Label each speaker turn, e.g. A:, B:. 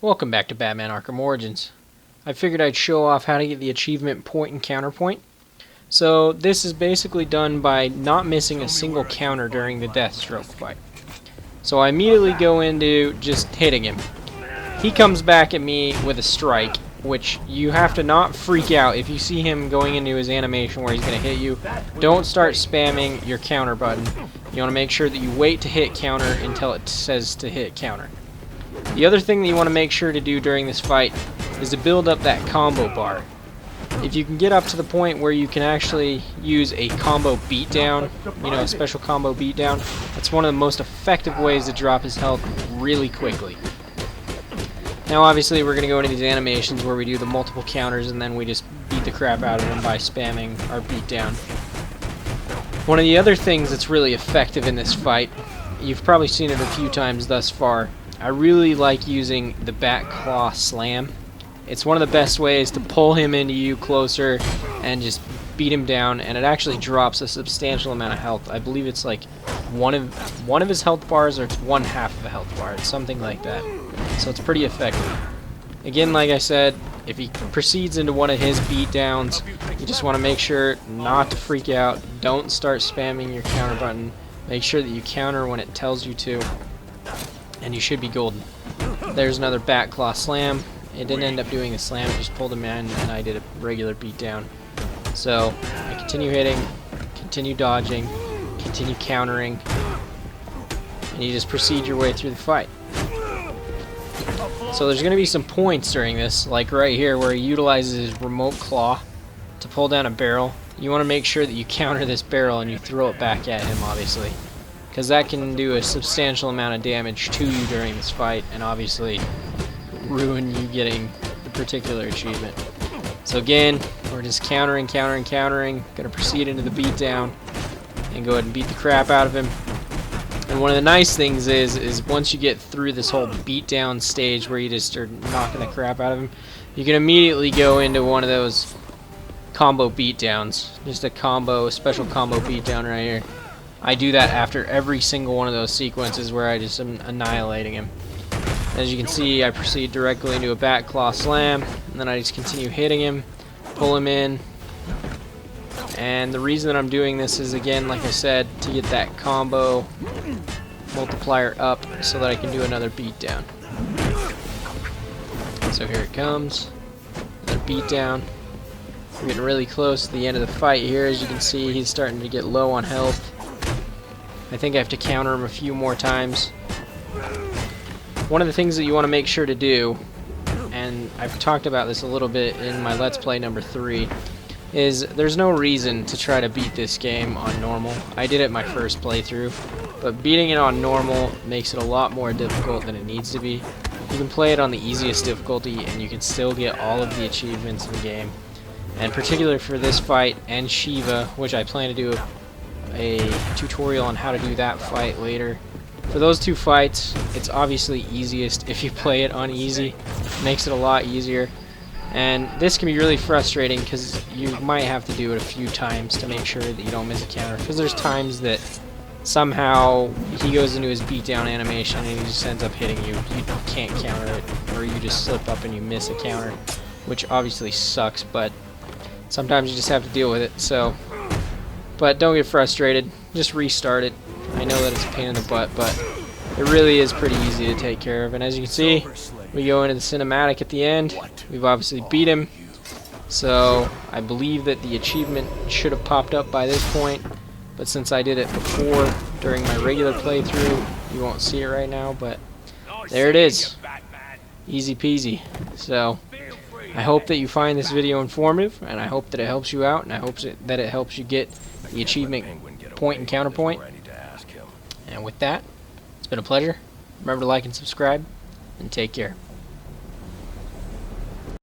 A: Welcome back to Batman Arkham Origins. I figured I'd show off how to get the achievement point and counterpoint. So this is basically done by not missing a single counter during the Deathstroke fight. So I immediately go into just hitting him. He comes back at me with a strike, which you have to not freak out if you see him going into his animation where he's going to hit you. Don't start spamming your counter button. You want to make sure that you wait to hit counter until it says to hit counter. The other thing that you want to make sure to do during this fight is to build up that combo bar. If you can get up to the point where you can actually use a combo beatdown, a special combo beatdown, that's one of the most effective ways to drop his health really quickly. Now obviously we're going to go into these animations where we do the multiple counters and then we just beat the crap out of him by spamming our beatdown. One of the other things that's really effective in this fight, you've probably seen it a few times thus far, I really like using the Bat Claw Slam. It's one of the best ways to pull him into you closer and just beat him down, and it actually drops a substantial amount of health. I believe it's like one of his health bars, or it's 1/2 of a health bar. It's something like that. So it's pretty effective. Again, like I said, if he proceeds into one of his beatdowns, you just want to make sure not to freak out. Don't start spamming your counter button. Make sure that you counter when it tells you to, and you should be golden. There's another Bat Claw Slam. It didn't end up doing a slam, it just pulled him in, and I did a regular beatdown. So I continue hitting, continue dodging, continue countering, and you just proceed your way through the fight. So there's going to be some points during this, like right here where he utilizes his remote claw to pull down a barrel. You want to make sure that you counter this barrel and you throw it back at him, obviously, because that can do a substantial amount of damage to you during this fight, and obviously ruin you getting the particular achievement. So again, we're just countering. Gonna proceed into the beatdown and go ahead and beat the crap out of him. And one of the nice things is once you get through this whole beatdown stage where you just are knocking the crap out of him, you can immediately go into one of those combo beatdowns. Just a special combo beatdown right here. I do that after every single one of those sequences where I just am annihilating him. As you can see, I proceed directly into a Bat Claw Slam, and then I just continue hitting him, pull him in. And the reason that I'm doing this is, again, like I said, to get that combo multiplier up so that I can do another beatdown. So here it comes, another beatdown. We're getting really close to the end of the fight here. As you can see, he's starting to get low on health. I think I have to counter him a few more times. One of the things that you want to make sure to do, and I've talked about this a little bit in my Let's Play number 3, is there's no reason to try to beat this game on normal. I did it my first playthrough, but beating it on normal makes it a lot more difficult than it needs to be. You can play it on the easiest difficulty and you can still get all of the achievements in the game. And particularly for this fight and Shiva, which I plan to do a tutorial on how to do that fight later. For those two fights, it's obviously easiest if you play it on easy. It makes it a lot easier. And this can be really frustrating because you might have to do it a few times to make sure that you don't miss a counter. Because there's times that somehow he goes into his beatdown animation and he just ends up hitting you. You can't counter it, or you just slip up and you miss a counter, which obviously sucks, but sometimes you just have to deal with it. So, but don't get frustrated. Just restart it. I know that it's a pain in the butt, but it really is pretty easy to take care of. And as you can see, we go into the cinematic at the end. We've obviously beat him. So I believe that the achievement should have popped up by this point. But since I did it before during my regular playthrough, you won't see it right now. But there it is. Easy peasy. So I hope that you find this video informative, and I hope that it helps you out, and I hope that it helps you get the achievement point and counterpoint. And with that, it's been a pleasure. Remember to like and subscribe, and take care.